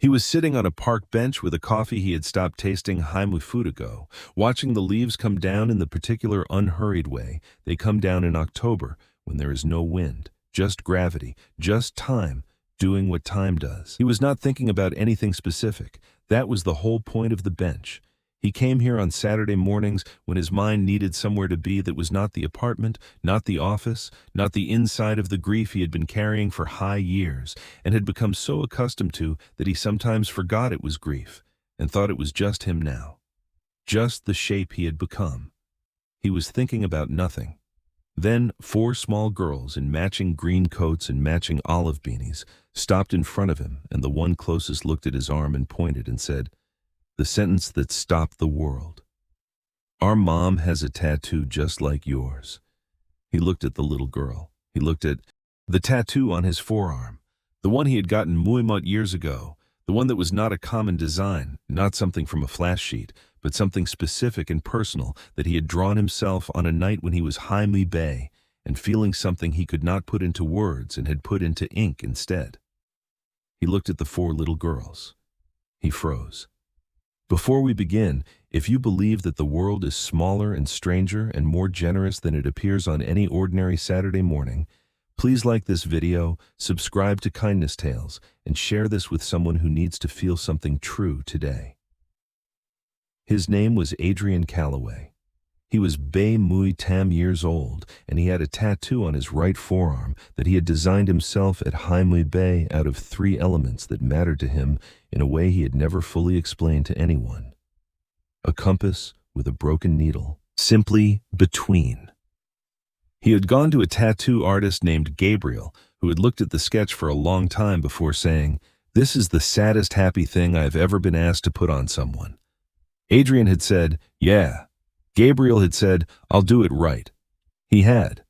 He was sitting on a park bench with a coffee he had stopped tasting a food ago, watching the leaves come down in the particular unhurried way they come down in October when there is no wind, just gravity, just time, doing what time does. He was not thinking about anything specific. That was the whole point of the bench. He came here on Saturday mornings when his mind needed somewhere to be that was not the apartment, not the office, not the inside of the grief he had been carrying for high years, and had become so accustomed to that he sometimes forgot it was grief, and thought it was just him now. Just the shape he had become. He was thinking about nothing. Then 4 small girls in matching green coats and matching olive beanies stopped in front of him, and the one closest looked at his arm and pointed and said, the sentence that stopped the world. Our mom has a tattoo just like yours. He looked at the little girl. He looked at the tattoo on his forearm, the one he had gotten Muimut years ago, the one that was not a common design, not something from a flash sheet, but something specific and personal that he had drawn himself on a night when he was Jaime Bay and feeling something he could not put into words and had put into ink instead. He looked at the 4 little girls. He froze. Before we begin, if you believe that the world is smaller and stranger and more generous than it appears on any ordinary Saturday morning, please like this video, subscribe to Kindness Tales, and share this with someone who needs to feel something true today. His name was Adrian Calloway. He was Bay Mui Tam years old, and he had a tattoo on his right forearm that he had designed himself at Jaime Bay out of 3 elements that mattered to him in a way he had never fully explained to anyone. A compass with a broken needle, simply between. He had gone to a tattoo artist named Gabriel, who had looked at the sketch for a long time before saying, "This is the saddest happy thing I have ever been asked to put on someone." Adrian had said, "Yeah." Gabriel had said, "I'll do it right." He had.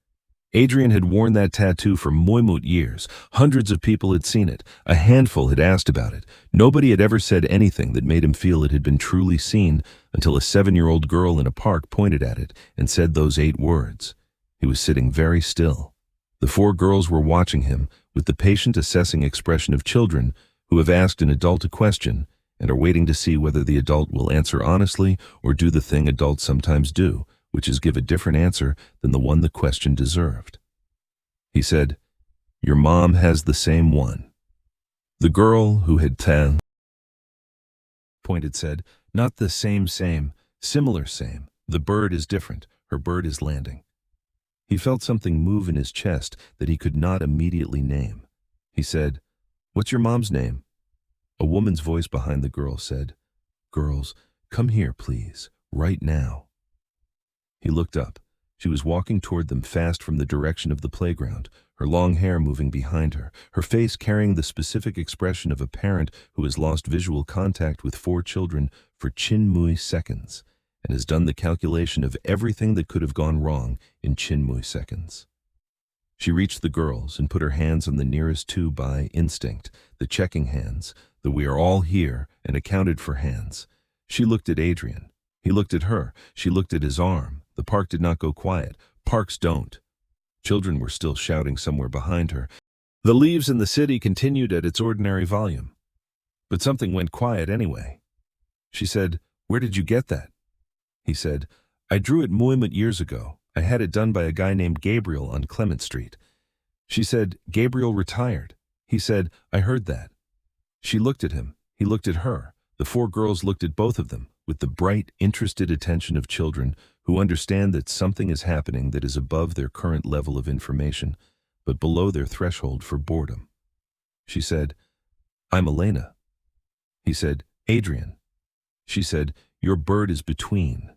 Adrian had worn that tattoo for Muimut years. Hundreds of people had seen it. A handful had asked about it. Nobody had ever said anything that made him feel it had been truly seen until a 7-year-old girl in a park pointed at it and said those 8 words. He was sitting very still. The 4 girls were watching him with the patient assessing expression of children who have asked an adult a question and are waiting to see whether the adult will answer honestly or do the thing adults sometimes do, which is give a different answer than the one the question deserved. He said, "Your mom has the same one." The girl who had pointed said, "Not the same, similar same. The bird is different. Her bird is landing." He felt something move in his chest that he could not immediately name. He said, "What's your mom's name?" A woman's voice behind the girl said, "Girls, come here, please, right now." He looked up. She was walking toward them fast from the direction of the playground, her long hair moving behind her, her face carrying the specific expression of a parent who has lost visual contact with 4 children for Chinmui seconds and has done the calculation of everything that could have gone wrong in Chinmui seconds. She reached the girls and put her hands on the nearest 2 by instinct, the checking hands, the "we are all here" and accounted for hands. She looked at Adrian. He looked at her. She looked at his arm. The park did not go quiet. Parks don't. Children were still shouting somewhere behind her. The leaves in the city continued at its ordinary volume. But something went quiet anyway. She said, "Where did you get that?" He said, "I drew it Muimut years ago. I had it done by a guy named Gabriel on Clement Street." She said, "Gabriel retired." He said, "I heard that." She looked at him. He looked at her. The 4 girls looked at both of them with the bright, interested attention of children who understand that something is happening that is above their current level of information, but below their threshold for boredom. She said, "I'm Elena." He said, "Adrian." She said, "Your bird is between."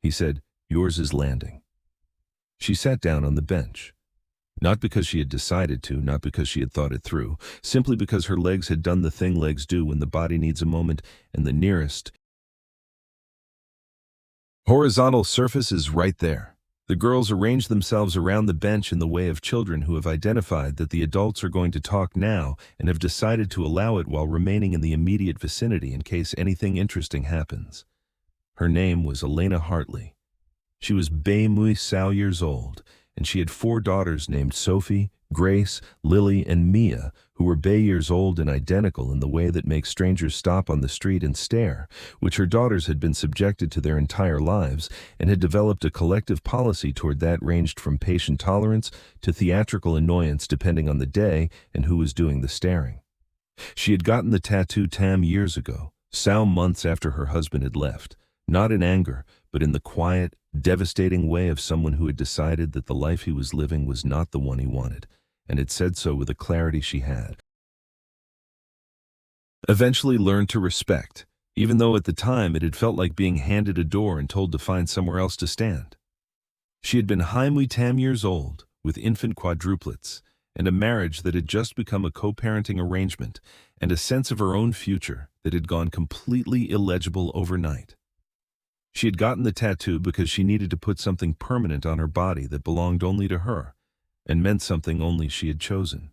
He said, "Yours is landing." She sat down on the bench. Not because she had decided to, not because she had thought it through, simply because her legs had done the thing legs do when the body needs a moment, and the nearest horizontal surface is right there. The girls arranged themselves around the bench in the way of children who have identified that the adults are going to talk now and have decided to allow it while remaining in the immediate vicinity in case anything interesting happens. Her name was Elena Hartley. She was Bay Mui Sao years old, and she had 4 daughters named Sophie, Grace, Lily, and Mia, who were bay years old and identical in the way that makes strangers stop on the street and stare, which her daughters had been subjected to their entire lives, and had developed a collective policy toward that ranged from patient tolerance to theatrical annoyance depending on the day and who was doing the staring. She had gotten the tattoo Tam years ago, some months after her husband had left, not in anger, but in the quiet, devastating way of someone who had decided that the life he was living was not the one he wanted, and had said so with a clarity she had eventually learned to respect, even though at the time it had felt like being handed a door and told to find somewhere else to stand. She had been Heimlich Tam years old, with infant quadruplets, and a marriage that had just become a co-parenting arrangement, and a sense of her own future that had gone completely illegible overnight. She had gotten the tattoo because she needed to put something permanent on her body that belonged only to her, and meant something only she had chosen.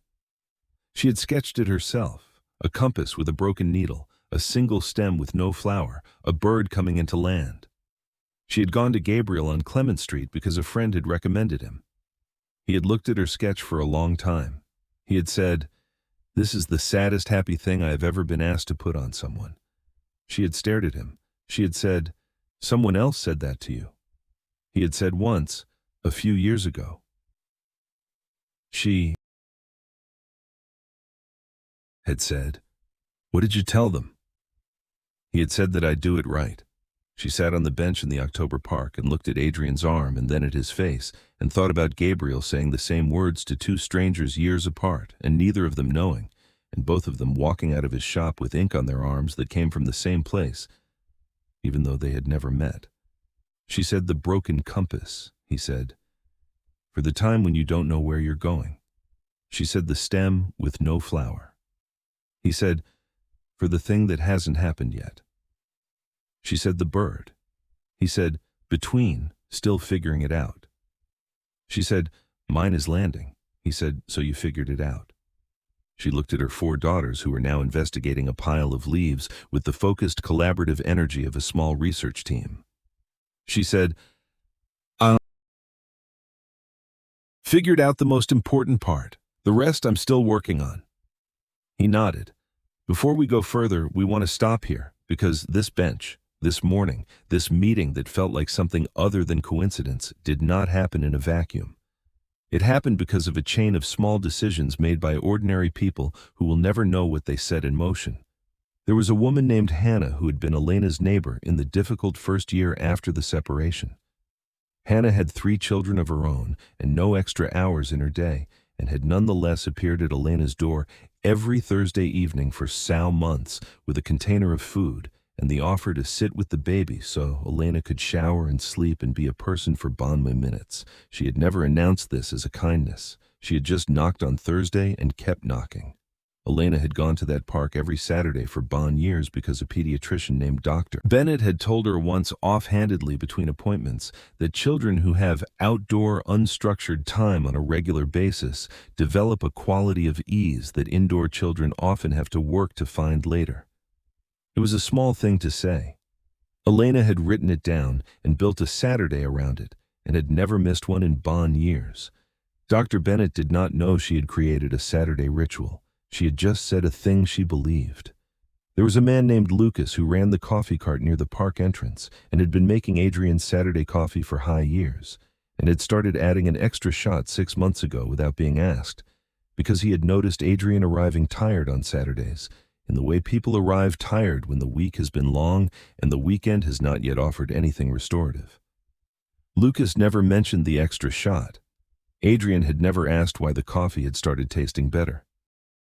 She had sketched it herself, a compass with a broken needle, a single stem with no flower, a bird coming into land. She had gone to Gabriel on Clement Street because a friend had recommended him. He had looked at her sketch for a long time. He had said, "This is the saddest happy thing I have ever been asked to put on someone." She had stared at him. She had said, "Someone else said that to you." He had said once, a few years ago. She had said, "What did you tell them?" He had said that I'd do it right. She sat on the bench in the October park and looked at Adrian's arm and then at his face, and thought about Gabriel saying the same words to 2 strangers years apart, and neither of them knowing, and both of them walking out of his shop with ink on their arms that came from the same place, even though they had never met. She said the broken compass, he said, for the time when you don't know where you're going. She said the stem with no flower. He said, for the thing that hasn't happened yet. She said the bird. He said, between, still figuring it out. She said, mine is landing. He said, so you figured it out. She looked at her 4 daughters who were now investigating a pile of leaves with the focused collaborative energy of a small research team. She said, I figured out the most important part. The rest I'm still working on. He nodded. Before we go further, we want to stop here, because this bench, this morning, this meeting that felt like something other than coincidence, did not happen in a vacuum. It happened because of a chain of small decisions made by ordinary people who will never know what they set in motion. There was a woman named Hannah who had been Elena's neighbor in the difficult first year after the separation. Hannah had 3 children of her own and no extra hours in her day, and had nonetheless appeared at Elena's door every Thursday evening for some months with a container of food and the offer to sit with the baby so Elena could shower and sleep and be a person for bon minutes. She had never announced this as a kindness. She had just knocked on Thursday and kept knocking. Elena had gone to that park every Saturday for bon years because a pediatrician named Dr. Bennett had told her once offhandedly between appointments that children who have outdoor, unstructured time on a regular basis develop a quality of ease that indoor children often have to work to find later. It was a small thing to say. Elena had written it down and built a Saturday around it, and had never missed one in bon years. Dr. Bennett did not know she had created a Saturday ritual. She had just said a thing she believed. There was a man named Lucas who ran the coffee cart near the park entrance and had been making Adrian's Saturday coffee for high years, and had started adding an extra shot 6 months ago without being asked, because he had noticed Adrian arriving tired on Saturdays, in the way people arrive tired when the week has been long and the weekend has not yet offered anything restorative. Lucas never mentioned the extra shot. Adrian had never asked why the coffee had started tasting better.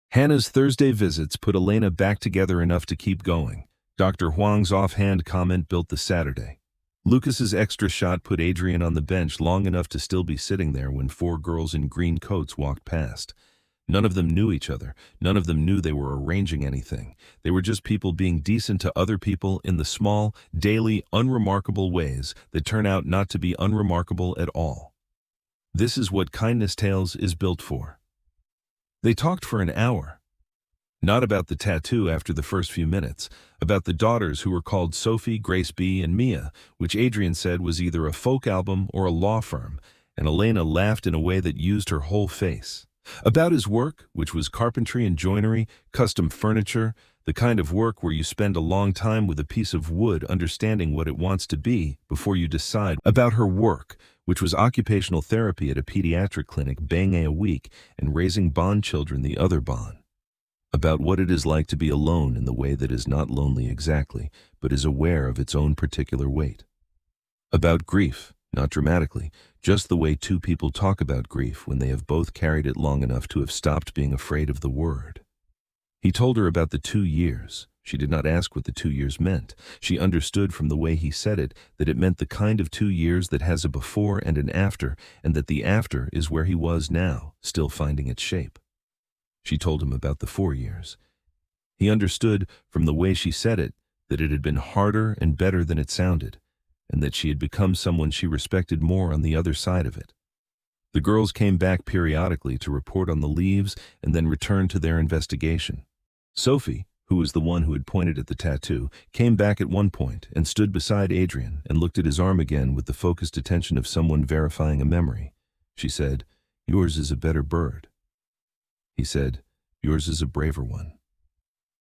Hannah's Thursday visits put Elena back together enough to keep going. Dr. Huang's offhand comment built the Saturday. Lucas's extra shot put Adrian on the bench long enough to still be sitting there when 4 girls in green coats walked past. None of them knew each other. None of them knew they were arranging anything. They were just people being decent to other people in the small, daily, unremarkable ways that turn out not to be unremarkable at all. This is what Kindness Tales is built for. They talked for an hour. Not about the tattoo after the first few minutes, about the daughters who were called Sophie, Grace B, and Mia, which Adrian said was either a folk album or a law firm, and Elena laughed in a way that used her whole face. About his work, which was carpentry and joinery, custom furniture, the kind of work where you spend a long time with a piece of wood understanding what it wants to be before you decide. About her work, which was occupational therapy at a pediatric clinic, banging a week and raising Bon children the other Bon. About what it is like to be alone in the way that is not lonely exactly, but is aware of its own particular weight. About grief, not dramatically, just the way two people talk about grief when they have both carried it long enough to have stopped being afraid of the word. He told her about the 2 years. She did not ask what the 2 years meant. She understood from the way he said it that it meant the kind of 2 years that has a before and an after, and that the after is where he was now, still finding its shape. She told him about the 4 years. He understood from the way she said it that it had been harder and better than it sounded, and that she had become someone she respected more on the other side of it. The girls came back periodically to report on the leaves and then returned to their investigation. Sophie, who was the one who had pointed at the tattoo, came back at one point and stood beside Adrian and looked at his arm again with the focused attention of someone verifying a memory. She said, "Yours is a better bird." He said, "Yours is a braver one."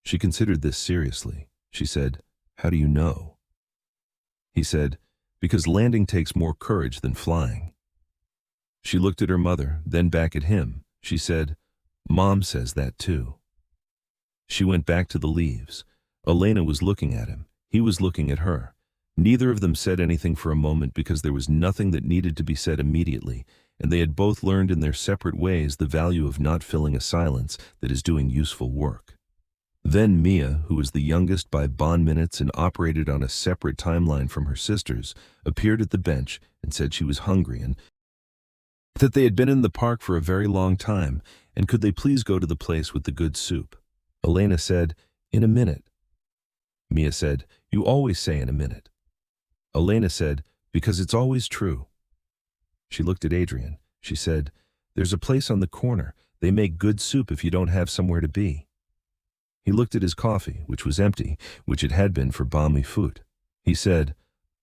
She considered this seriously. She said, "How do you know?" He said, "Because landing takes more courage than flying." She looked at her mother, then back at him. She said, "Mom says that too." She went back to the leaves. Elena was looking at him. He was looking at her. Neither of them said anything for a moment because there was nothing that needed to be said immediately, and they had both learned in their separate ways the value of not filling a silence that is doing useful work. Then Mia, who was the youngest by Bon minutes and operated on a separate timeline from her sisters, appeared at the bench and said she was hungry and that they had been in the park for a very long time, and could they please go to the place with the good soup. Elena said, "In a minute." Mia said, "You always say in a minute." Elena said, "Because it's always true." She looked at Adrian. She said, "There's a place on the corner. They make good soup if you don't have somewhere to be." He looked at his coffee, which was empty, which it had been for Bami Foot. He said,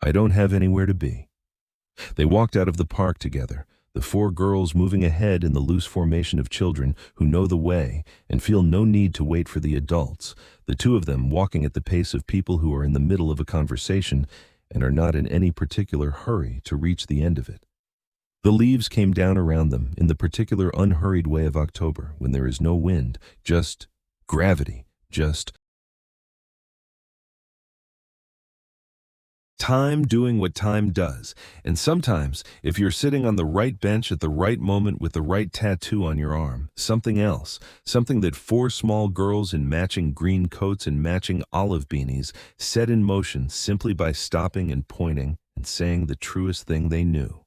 "I don't have anywhere to be." They walked out of the park together, the 4 girls moving ahead in the loose formation of children who know the way and feel no need to wait for the adults, the 2 of them walking at the pace of people who are in the middle of a conversation and are not in any particular hurry to reach the end of it. The leaves came down around them in the particular unhurried way of October, when there is no wind, just gravity, just time doing what time does. And sometimes, if you're sitting on the right bench at the right moment with the right tattoo on your arm, something else, something that 4 small girls in matching green coats and matching olive beanies set in motion simply by stopping and pointing and saying the truest thing they knew.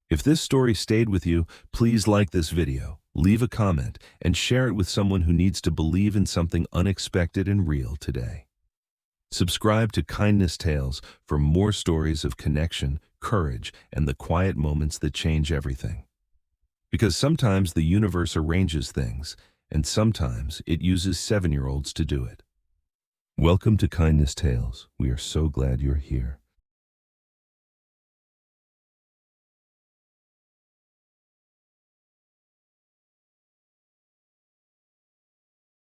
If this story stayed with you, please like this video, leave a comment, and share it with someone who needs to believe in something unexpected and real today. Subscribe to Kindness Tales for more stories of connection, courage, and the quiet moments that change everything. Because sometimes the universe arranges things, and sometimes it uses 7-year-olds to do it. Welcome to Kindness Tales. We are so glad you're here.